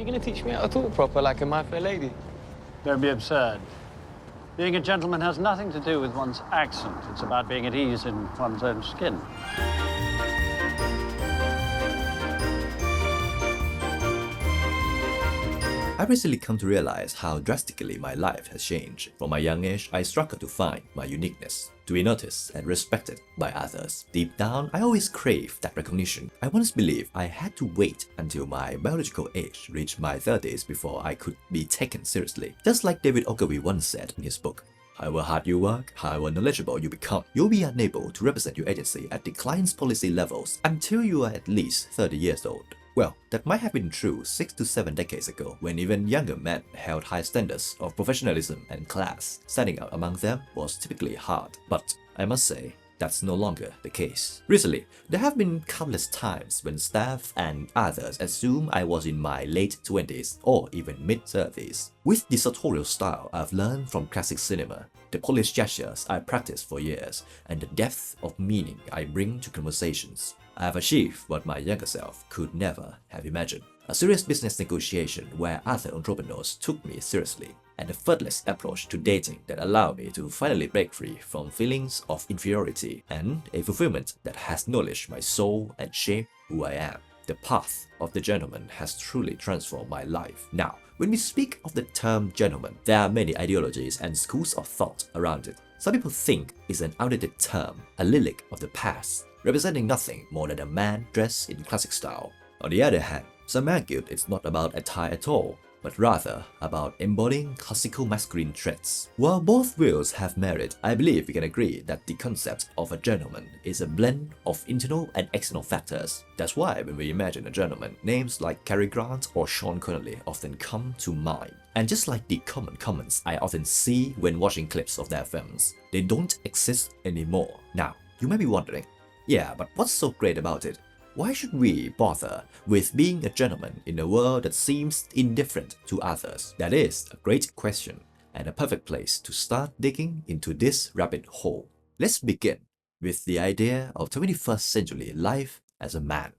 you going to teach me how to talk proper like a My Fair Lady? Don't be absurd. Being a gentleman has nothing to do with one's accent. It's about being at ease in one's own skin. I recently come to realize how drastically my life has changed. From my young age, I struggled to find my uniqueness, to be noticed and respected by others. Deep down, I always craved that recognition. I once believed I had to wait until my biological age reached my 30s before I could be taken seriously. Just like David Ogilvy once said in his book, however hard you work, however knowledgeable you become, you'll be unable to represent your agency at the client's policy levels until you are at least 30 years old. Well, that might have been true 6 to 7 decades ago, when even younger men held high standards of professionalism and class. Standing out among them was typically hard, but I must say, that's no longer the case. Recently, there have been countless times when staff and others assume I was in my late 20s or even mid-30s. With the sartorial style I've learned from classic cinema, the polished gestures I practiced for years, and the depth of meaning I bring to conversations, I have achieved what my younger self could never have imagined. A serious business negotiation where other entrepreneurs took me seriously, and a effortless approach to dating that allowed me to finally break free from feelings of inferiority, and a fulfillment that has nourished my soul and shaped who I am. The path of the gentleman has truly transformed my life. Now, when we speak of the term gentleman, there are many ideologies and schools of thought around it. Some people think it's an outdated term, a relic of the past, representing nothing more than a man dressed in classic style. On the other hand, some argued it's not about attire at all, but rather about embodying classical masculine traits. While both views have merit, I believe we can agree that the concept of a gentleman is a blend of internal and external factors. That's why when we imagine a gentleman, names like Cary Grant or Sean Connery often come to mind. And just like the common comments I often see when watching clips of their films, they don't exist anymore. Now, you may be wondering, yeah, but what's so great about it? Why should we bother with being a gentleman in a world that seems indifferent to others? That is a great question and a perfect place to start digging into this rabbit hole. Let's begin with the idea of 21st century life as a man.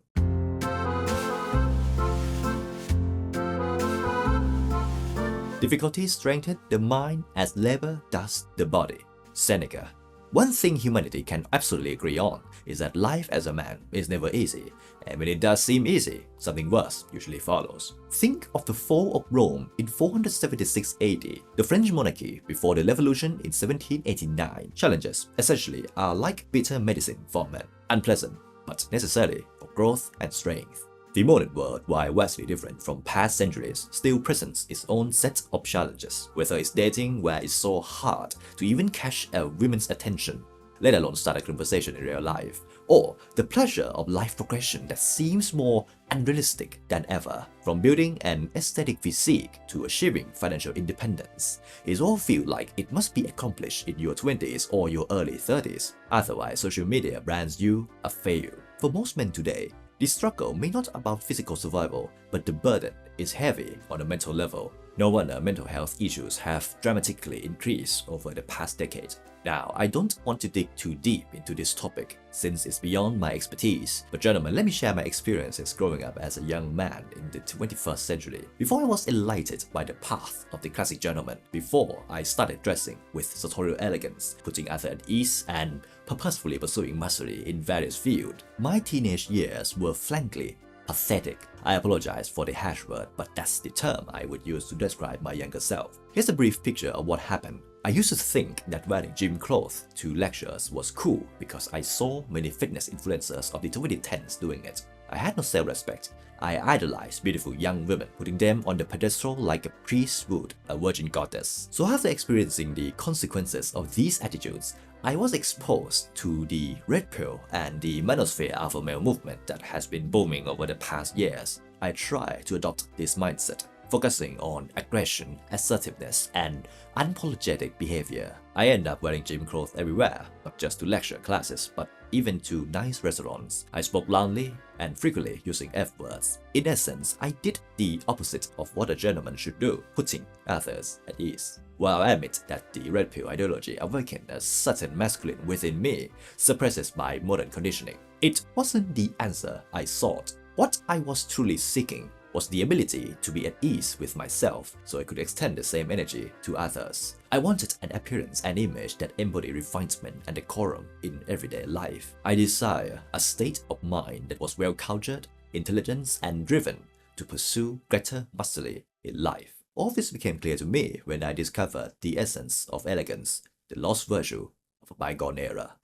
Difficulties strengthen the mind as labor does the body. Seneca. One thing humanity can absolutely agree on is that life as a man is never easy, and when it does seem easy, something worse usually follows. Think of the fall of Rome in 476 AD, the French monarchy before the revolution in 1789. Challenges, essentially, are like bitter medicine for men, unpleasant, but necessary for growth and strength. The modern world, while vastly different from past centuries, still presents its own set of challenges, whether it's dating where it's so hard to even catch a woman's attention, let alone start a conversation in real life, or the pleasure of life progression that seems more unrealistic than ever. From building an aesthetic physique to achieving financial independence, it all feels like it must be accomplished in your 20s or your early 30s, otherwise social media brands you a failure. For most men today, the struggle may not about physical survival, but the burden is heavy on a mental level. No wonder mental health issues have dramatically increased over the past decade. Now, I don't want to dig too deep into this topic since it's beyond my expertise, but gentlemen, let me share my experiences growing up as a young man in the 21st century. Before I was enlightened by the path of the classic gentleman, before I started dressing with sartorial elegance, putting others at ease and purposefully pursuing mastery in various fields, my teenage years were frankly pathetic. I apologize for the harsh word, but that's the term I would use to describe my younger self. Here's a brief picture of what happened. I used to think that wearing gym clothes to lectures was cool because I saw many fitness influencers of the 2010s doing it. I had no self-respect. I idolized beautiful young women, putting them on the pedestal like a priest would a virgin goddess. So after experiencing the consequences of these attitudes, I was exposed to the red pill and the manosphere alpha male movement that has been booming over the past years. I tried to adopt this mindset, focusing on aggression, assertiveness, and unapologetic behavior. I end up wearing gym clothes everywhere, not just to lecture classes, but even to nice restaurants. I spoke loudly and frequently using F-words. In essence, I did the opposite of what a gentleman should do, putting others at ease. While I admit that the red pill ideology awakened a certain masculine within me, suppressed by modern conditioning, it wasn't the answer I sought. What I was truly seeking was the ability to be at ease with myself so I could extend the same energy to others. I wanted an appearance and image that embodied refinement and decorum in everyday life. I desire a state of mind that was well-cultured, intelligent, and driven to pursue greater mastery in life. All this became clear to me when I discovered the essence of elegance, the lost virtue of a bygone era.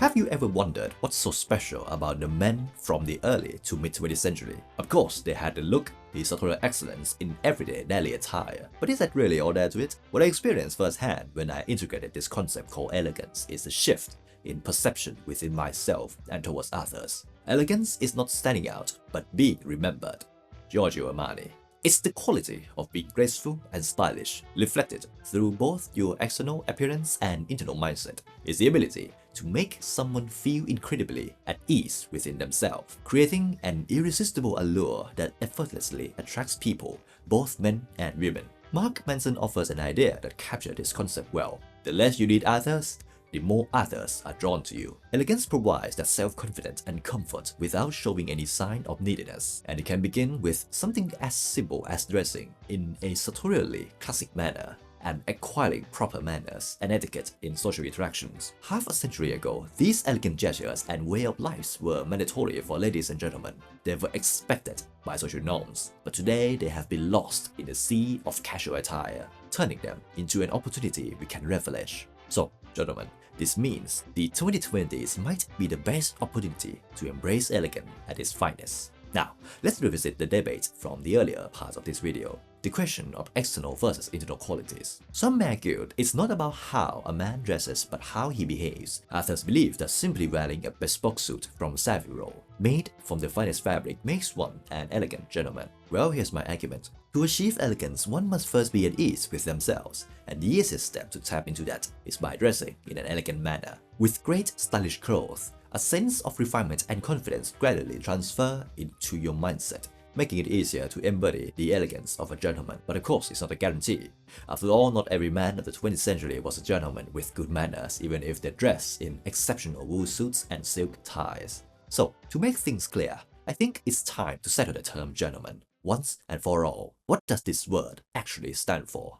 Have you ever wondered what's so special about the men from the early to mid-20th century? Of course, they had the look, the sartorial excellence in everyday daily attire. But is that really all there to it? What I experienced firsthand when I integrated this concept called elegance is a shift in perception within myself and towards others. Elegance is not standing out, but being remembered. Giorgio Armani. It's the quality of being graceful and stylish, reflected through both your external appearance and internal mindset. It's the ability to make someone feel incredibly at ease within themselves, creating an irresistible allure that effortlessly attracts people, both men and women. Mark Manson offers an idea that captures this concept well. The less you need others, the more others are drawn to you. Elegance provides that self-confidence and comfort without showing any sign of neediness, and it can begin with something as simple as dressing in a sartorially classic manner and acquiring proper manners and etiquette in social interactions. Half a century ago, these elegant gestures and way of life were mandatory for ladies and gentlemen. They were expected by social norms, but today they have been lost in the sea of casual attire, turning them into an opportunity we can relish. So, gentlemen, this means the 2020s might be the best opportunity to embrace elegance at its finest. Now, let's revisit the debate from the earlier parts of this video, the question of external versus internal qualities. Some may argue it's not about how a man dresses but how he behaves. Others believe that simply wearing a bespoke suit from Savile Row, made from the finest fabric, makes one an elegant gentleman. Well, here's my argument. To achieve elegance, one must first be at ease with themselves, and the easiest step to tap into that is by dressing in an elegant manner. With great stylish clothes, a sense of refinement and confidence gradually transfer into your mindset, making it easier to embody the elegance of a gentleman. But of course, it's not a guarantee. After all, not every man of the 20th century was a gentleman with good manners, even if they dressed in exceptional wool suits and silk ties. So, to make things clear, I think it's time to settle the term gentleman once and for all. What does this word actually stand for?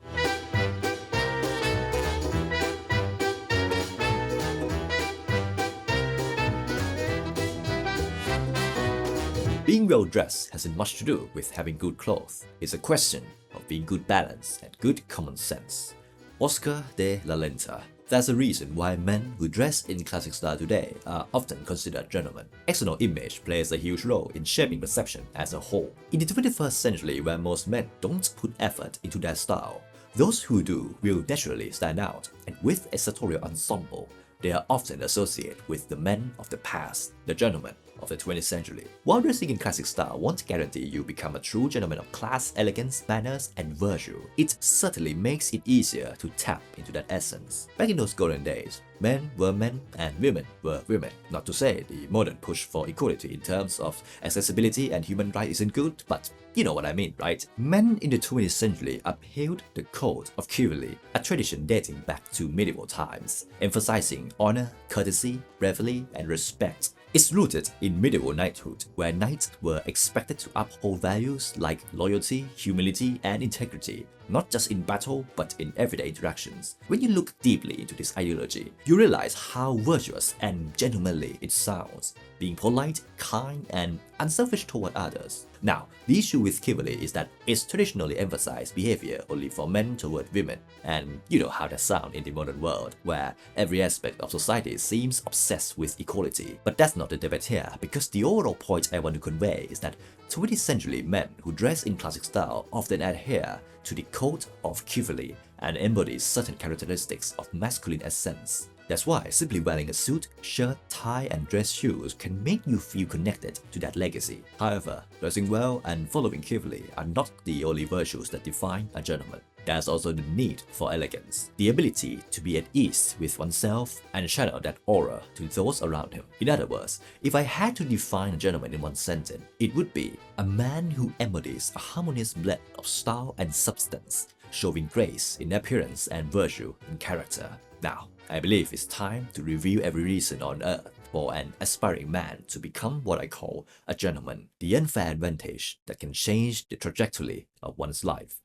Being well dressed hasn't much to do with having good clothes. It's a question of being good balance and good common sense. Oscar de la Renta. There's a reason why men who dress in classic style today are often considered gentlemen. External image plays a huge role in shaping perception as a whole. In the 21st century, where most men don't put effort into their style, those who do will naturally stand out, and with a sartorial ensemble, they are often associated with the men of the past, the gentlemen of the 20th century. While dressing in classic style won't guarantee you become a true gentleman of class, elegance, manners, and virtue, it certainly makes it easier to tap into that essence. Back in those golden days, men were men and women were women. Not to say the modern push for equality in terms of accessibility and human rights isn't good, but you know what I mean, right? Men in the 20th century upheld the code of chivalry, a tradition dating back to medieval times, emphasizing honor, courtesy, bravery, and respect. It's rooted in medieval knighthood, where knights were expected to uphold values like loyalty, humility, and integrity, not just in battle, but in everyday interactions. When you look deeply into this ideology, you realize how virtuous and gentlemanly it sounds, being polite, kind, and unselfish toward others. Now, the issue with chivalry is that it's traditionally emphasized behavior only for men toward women, and you know how that sounds in the modern world, where every aspect of society seems obsessed with equality. But that's not the debate here, because the overall point I want to convey is that 20th century men who dress in classic style often adhere to the code of chivalry and embody certain characteristics of masculine essence. That's why simply wearing a suit, shirt, tie, and dress shoes can make you feel connected to that legacy. However, dressing well and following chivalry are not the only virtues that define a gentleman. There's also the need for elegance, the ability to be at ease with oneself and channel that aura to those around him. In other words, if I had to define a gentleman in one sentence, it would be a man who embodies a harmonious blend of style and substance, showing grace in appearance and virtue in character. Now, I believe it's time to review every reason on earth for an aspiring man to become what I call a gentleman, the unfair advantage that can change the trajectory of one's life.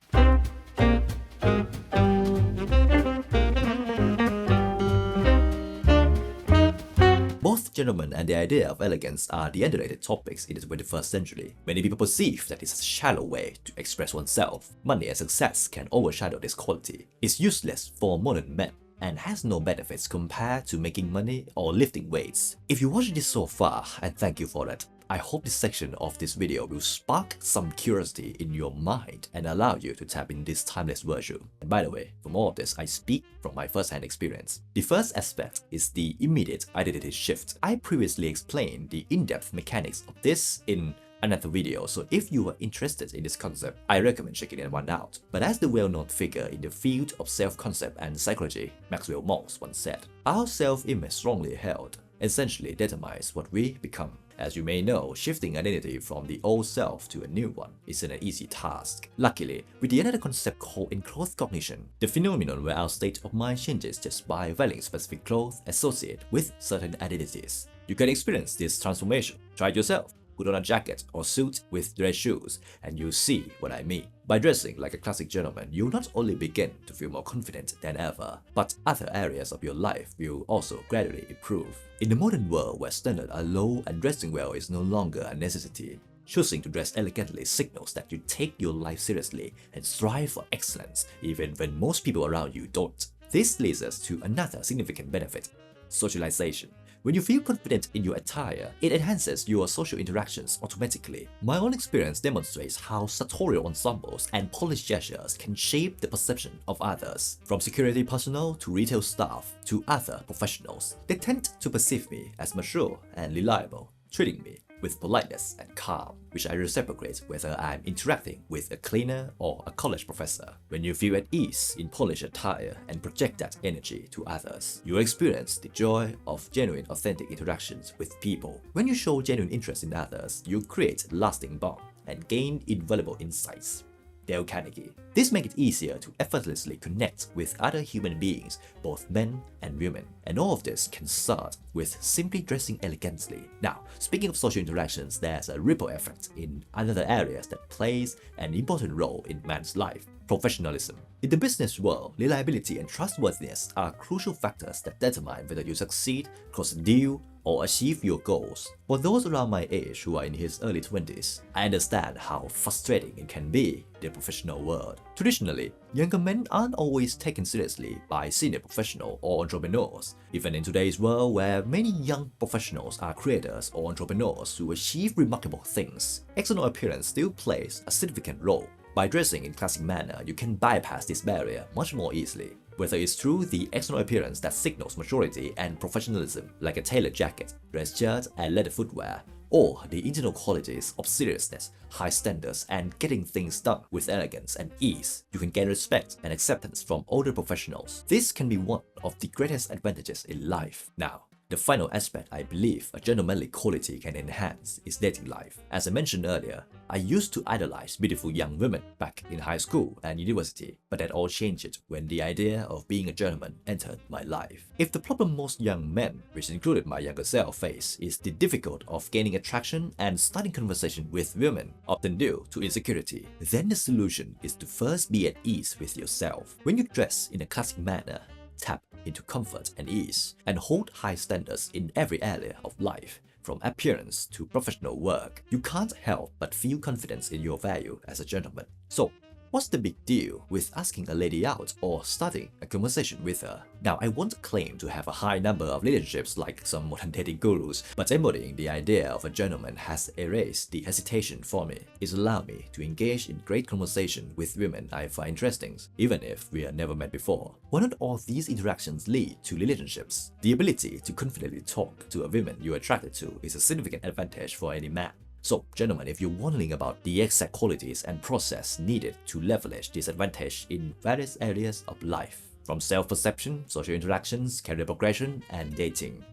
Both gentlemen and the idea of elegance are the underrated topics in the 21st century. Many people perceive that it's a shallow way to express oneself. Money and success can overshadow this quality. It's useless for modern men and has no benefits compared to making money or lifting weights. If you watched this so far, and thank you for that, I hope this section of this video will spark some curiosity in your mind and allow you to tap in this timeless virtue. And by the way, from all of this, I speak from my first-hand experience. The first aspect is the immediate identity shift. I previously explained the in-depth mechanics of this in another video, so if you are interested in this concept, I recommend checking that one out. But as the well-known figure in the field of self-concept and psychology, Maxwell Maltz once said, our self-image strongly held essentially determines what we become. As you may know, shifting identity from the old self to a new one isn't an easy task. Luckily, with the another concept called enclothed cognition, the phenomenon where our state of mind changes just by wearing specific clothes associated with certain identities. You can experience this transformation. Try it yourself. Put on a jacket or suit with dress shoes and you'll see what I mean. By dressing like a classic gentleman, you'll not only begin to feel more confident than ever, but other areas of your life will also gradually improve. In the modern world where standards are low and dressing well is no longer a necessity, choosing to dress elegantly signals that you take your life seriously and strive for excellence even when most people around you don't. This leads us to another significant benefit: socialization. When you feel confident in your attire, it enhances your social interactions automatically. My own experience demonstrates how sartorial ensembles and polished gestures can shape the perception of others. From security personnel to retail staff to other professionals, they tend to perceive me as mature and reliable, treating me with politeness and calm, which I reciprocate whether I'm interacting with a cleaner or a college professor. When you feel at ease in polished attire and project that energy to others, you experience the joy of genuine, authentic interactions with people. When you show genuine interest in others, you create lasting bond and gain invaluable insights. Dale Carnegie. This makes it easier to effortlessly connect with other human beings, both men and women. And all of this can start with simply dressing elegantly. Now, speaking of social interactions, there's a ripple effect in other areas that plays an important role in man's life. Professionalism. In the business world, reliability and trustworthiness are crucial factors that determine whether you succeed, close a deal, or achieve your goals. For those around my age who are in his early 20s, I understand how frustrating it can be in the professional world. Traditionally, younger men aren't always taken seriously by senior professionals or entrepreneurs. Even in today's world where many young professionals are creators or entrepreneurs who achieve remarkable things, external appearance still plays a significant role. By dressing in classic manner, you can bypass this barrier much more easily. Whether it's through the external appearance that signals maturity and professionalism, like a tailored jacket, dress shirt, and leather footwear, or the internal qualities of seriousness, high standards, and getting things done with elegance and ease, you can gain respect and acceptance from older professionals. This can be one of the greatest advantages in life. Now, the final aspect I believe a gentlemanly quality can enhance is dating life. As I mentioned earlier, I used to idolize beautiful young women back in high school and university, but that all changed when the idea of being a gentleman entered my life. If the problem most young men, which included my younger self, face is the difficulty of gaining attraction and starting conversation with women, often due to insecurity, then the solution is to first be at ease with yourself. When you dress in a classic manner, tap into comfort and ease, and hold high standards in every area of life, from appearance to professional work, you can't help but feel confidence in your value as a gentleman. So, what's the big deal with asking a lady out or starting a conversation with her? Now, I won't claim to have a high number of relationships like some modern dating gurus, but embodying the idea of a gentleman has erased the hesitation for me. It's allowed me to engage in great conversation with women I find interesting, even if we have never met before. Why not all these interactions lead to relationships? The ability to confidently talk to a woman you're attracted to is a significant advantage for any man. So, gentlemen, if you're wondering about the exact qualities and process needed to leverage this advantage in various areas of life, from self-perception, social interactions, career progression, and dating,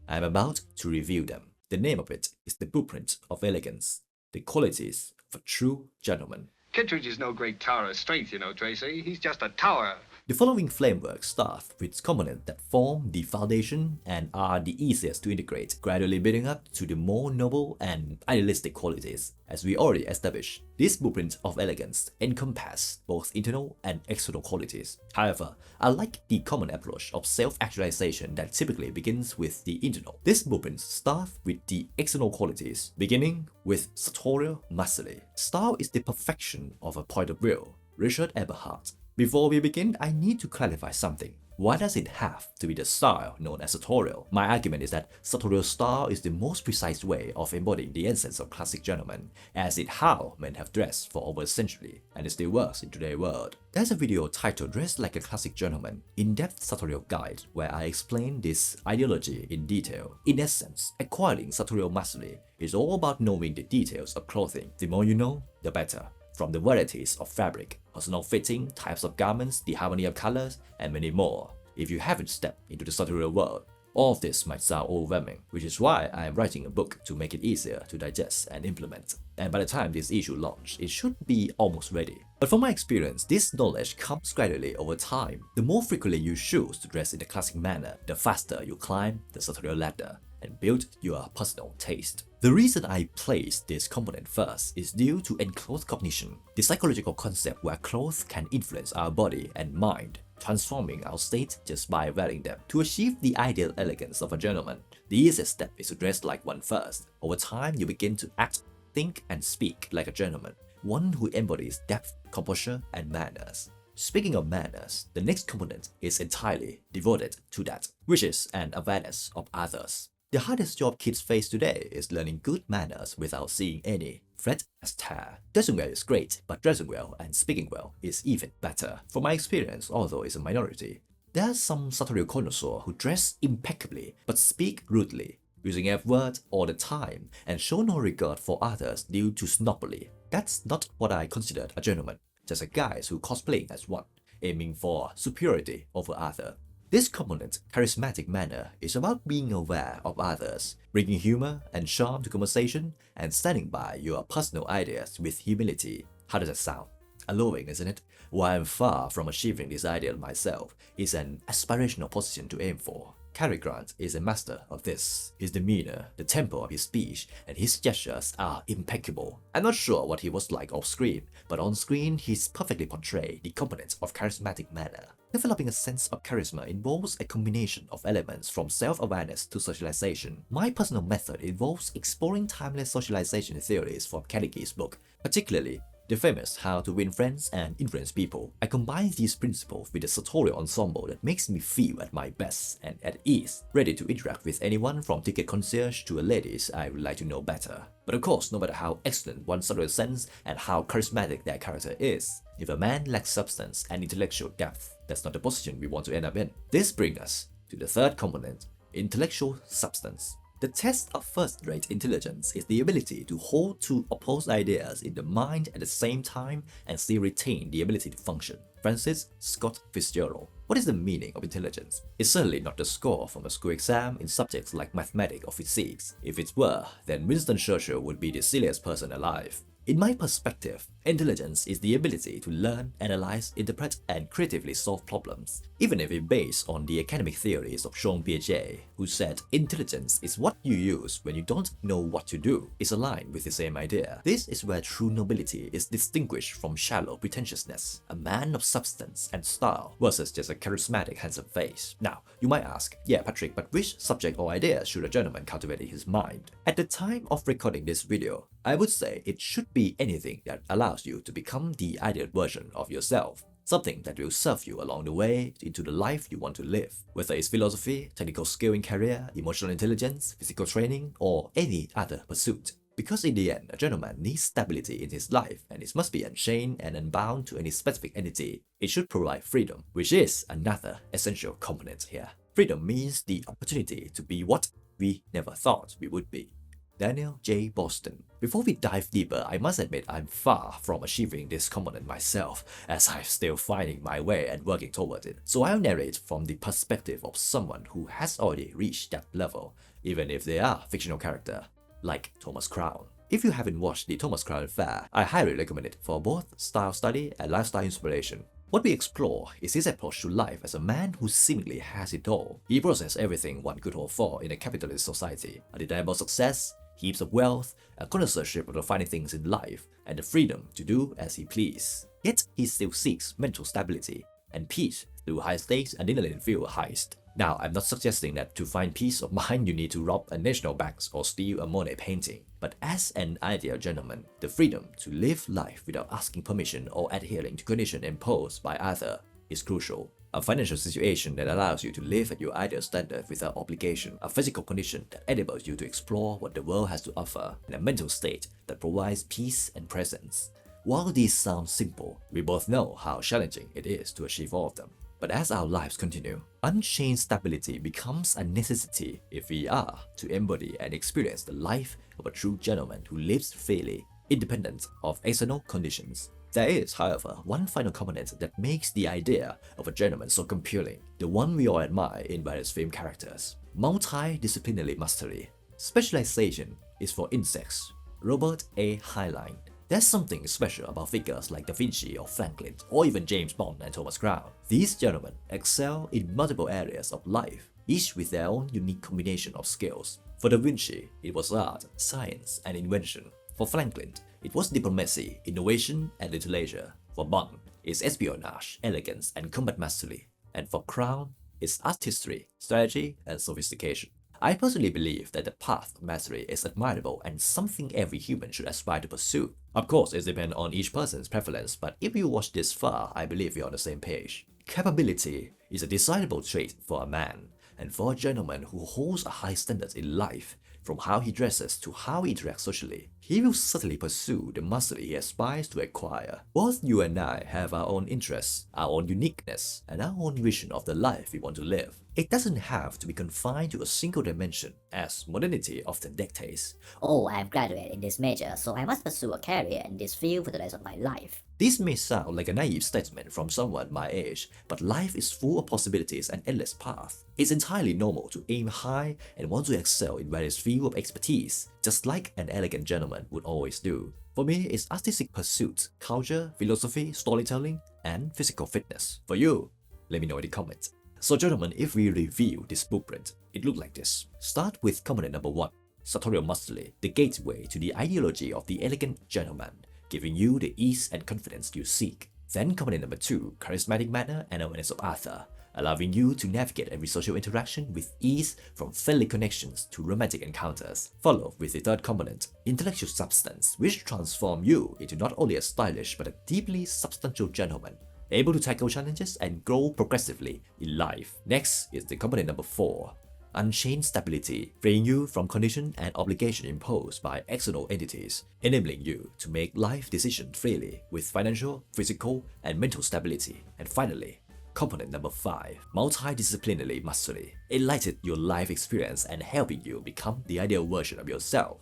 I'm about to review them. The name of it is The Blueprint of Elegance, the qualities of a true gentleman. Kittredge is no great tower of strength, you know, Tracy. He's just a tower. The following framework starts with components that form the foundation and are the easiest to integrate, gradually building up to the more noble and idealistic qualities. As we already established, this blueprint of elegance encompasses both internal and external qualities. However, I like the common approach of self-actualization that typically begins with the internal. This blueprint starts with the external qualities, beginning with sartorial mastery. Style is the perfection of a point of view. Richard Eberhard. Before we begin, I need to clarify something. Why does it have to be the style known as sartorial? My argument is that sartorial style is the most precise way of embodying the essence of classic gentlemen, as it how men have dressed for over a century, and it still works in today's world. There's a video titled Dress Like a Classic Gentleman, in-depth sartorial guide, where I explain this ideology in detail. In essence, acquiring sartorial mastery is all about knowing the details of clothing. The more you know, the better. From the varieties of fabric, personal fitting, types of garments, the harmony of colors, and many more. If you haven't stepped into the sartorial world, all of this might sound overwhelming, which is why I am writing a book to make it easier to digest and implement. And by the time this issue launches, it should be almost ready. But from my experience, this knowledge comes gradually over time. The more frequently you choose to dress in the classic manner, the faster you climb the sartorial ladder and build your personal taste. The reason I place this component first is due to enclothed cognition, the psychological concept where clothes can influence our body and mind, transforming our state just by wearing them. To achieve the ideal elegance of a gentleman, the easiest step is to dress like one first. Over time, you begin to act, think, and speak like a gentleman, one who embodies depth, composure, and manners. Speaking of manners, the next component is entirely devoted to that, which is an awareness of others. The hardest job kids face today is learning good manners without seeing any. Fred Astaire. Dressing well is great, but dressing well and speaking well is even better. From my experience, although it's a minority, there are some sartorial connoisseurs who dress impeccably but speak rudely, using F-words all the time and show no regard for others due to snobbery. That's not what I considered a gentleman, just a guy who cosplaying as one, aiming for superiority over others. This component, charismatic manner, is about being aware of others, bringing humor and charm to conversation, and standing by your personal ideas with humility. How does that sound? Alluring, isn't it? While I'm far from achieving this ideal myself, it's an aspirational position to aim for. Cary Grant is a master of this. His demeanor, the tempo of his speech, and his gestures are impeccable. I'm not sure what he was like off screen, but on screen he's perfectly portrayed the components of charismatic manner. Developing a sense of charisma involves a combination of elements from self-awareness to socialization. My personal method involves exploring timeless socialization theories from Carnegie's book, particularly the famous How to Win Friends and Influence People. I combine these principles with a sartorial ensemble that makes me feel at my best and at ease, ready to interact with anyone from ticket concierge to a ladies I would like to know better. But of course, no matter how excellent one's sartorial sense and how charismatic their character is, if a man lacks substance and intellectual depth, that's not the position we want to end up in. This brings us to the third component, intellectual substance. The test of first-rate intelligence is the ability to hold two opposed ideas in the mind at the same time and still retain the ability to function. Francis Scott Fitzgerald. What is the meaning of intelligence? It's certainly not the score from a school exam in subjects like mathematics or physics. If it were, then Winston Churchill would be the silliest person alive. In my perspective, intelligence is the ability to learn, analyze, interpret, and creatively solve problems, even if it's based on the academic theories of Jean Piaget, who said intelligence is what you use when you don't know what to do. It's aligned with the same idea. This is where true nobility is distinguished from shallow pretentiousness, a man of substance and style versus just a charismatic handsome face. Now, you might ask, yeah Patrick, but which subject or idea should a gentleman cultivate in his mind? At the time of recording this video, I would say it should be anything that allows you to become the ideal version of yourself, something that will serve you along the way into the life you want to live, whether it's philosophy, technical skill in career, emotional intelligence, physical training, or any other pursuit. Because in the end, a gentleman needs stability in his life, and it must be unchained and unbound to any specific entity. It should provide freedom, which is another essential component here. Freedom means the opportunity to be what we never thought we would be. Daniel J. Boston. Before we dive deeper, I must admit I'm far from achieving this component myself, as I'm still finding my way and working toward it. So I'll narrate from the perspective of someone who has already reached that level, even if they are fictional character, like Thomas Crown. If you haven't watched the Thomas Crown Affair, I highly recommend it for both style study and lifestyle inspiration. What we explore is his approach to life as a man who seemingly has it all. He possesses everything one could hope for in a capitalist society: undeniable success, heaps of wealth, a connoisseurship of the finer things in life, and the freedom to do as he pleases. Yet he still seeks mental stability and peace through high stakes and adrenaline fuel heist. Now, I'm not suggesting that to find peace of mind you need to rob a national bank or steal a Monet painting, but as an ideal gentleman, the freedom to live life without asking permission or adhering to conditions imposed by others is crucial. A financial situation that allows you to live at your ideal standard without obligation, a physical condition that enables you to explore what the world has to offer, and a mental state that provides peace and presence. While these sound simple, we both know how challenging it is to achieve all of them. But as our lives continue, unchained stability becomes a necessity if we are to embody and experience the life of a true gentleman who lives freely, independent of external conditions. There is, however, one final component that makes the idea of a gentleman so compelling, the one we all admire in various film characters: multidisciplinary mastery. Specialization is for insects. Robert A. Heinlein. There's something special about figures like Da Vinci or Franklin, or even James Bond and Thomas Crown. These gentlemen excel in multiple areas of life, each with their own unique combination of skills. For Da Vinci, it was art, science, and invention. For Franklin, it was diplomacy, innovation, and literature. For Bond, it's espionage, elegance, and combat mastery. And for Crown, it's artistry, strategy, and sophistication. I personally believe that the path of mastery is admirable and something every human should aspire to pursue. Of course, it depends on each person's preference, but if you watch this far, I believe we're on the same page. Capability is a desirable trait for a man, and for a gentleman who holds a high standard in life, from how he dresses to how he interacts socially, he will certainly pursue the mastery he aspires to acquire. Both you and I have our own interests, our own uniqueness, and our own vision of the life we want to live. It doesn't have to be confined to a single dimension, as modernity often dictates. Oh, I've graduated in this major, so I must pursue a career in this field for the rest of my life. This may sound like a naive statement from someone my age, but life is full of possibilities and endless paths. It's entirely normal to aim high and want to excel in various fields of expertise, just like an elegant gentleman would always do. For me, it's artistic pursuits, culture, philosophy, storytelling, and physical fitness. For you, let me know in the comments. So gentlemen, if we review this blueprint, it looked like this. Start with component number 1, sartorial mastery, the gateway to the ideology of the elegant gentleman, giving you the ease and confidence you seek. Then component number 2, charismatic manner and awareness of Arthur, allowing you to navigate every social interaction with ease, from friendly connections to romantic encounters. Followed with the third component, intellectual substance, which transforms you into not only a stylish but a deeply substantial gentleman, able to tackle challenges and grow progressively in life. Next is the component number 4, unchained stability, freeing you from condition and obligation imposed by external entities, enabling you to make life decisions freely with financial, physical, and mental stability. And finally, component number 5, multidisciplinary mastery, enlightening your life experience and helping you become the ideal version of yourself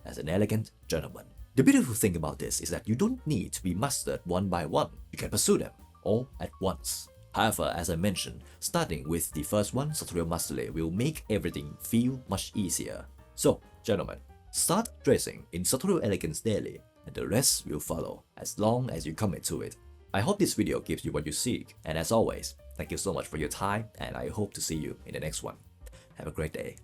as an elegant gentleman. The beautiful thing about this is that you don't need to be mastered one by one. You can pursue them all at once. However, as I mentioned, starting with the first one, sartorial mastery, will make everything feel much easier. So, gentlemen, start dressing in sartorial elegance daily, and the rest will follow as long as you commit to it. I hope this video gives you what you seek, and as always, thank you so much for your time, and I hope to see you in the next one. Have a great day.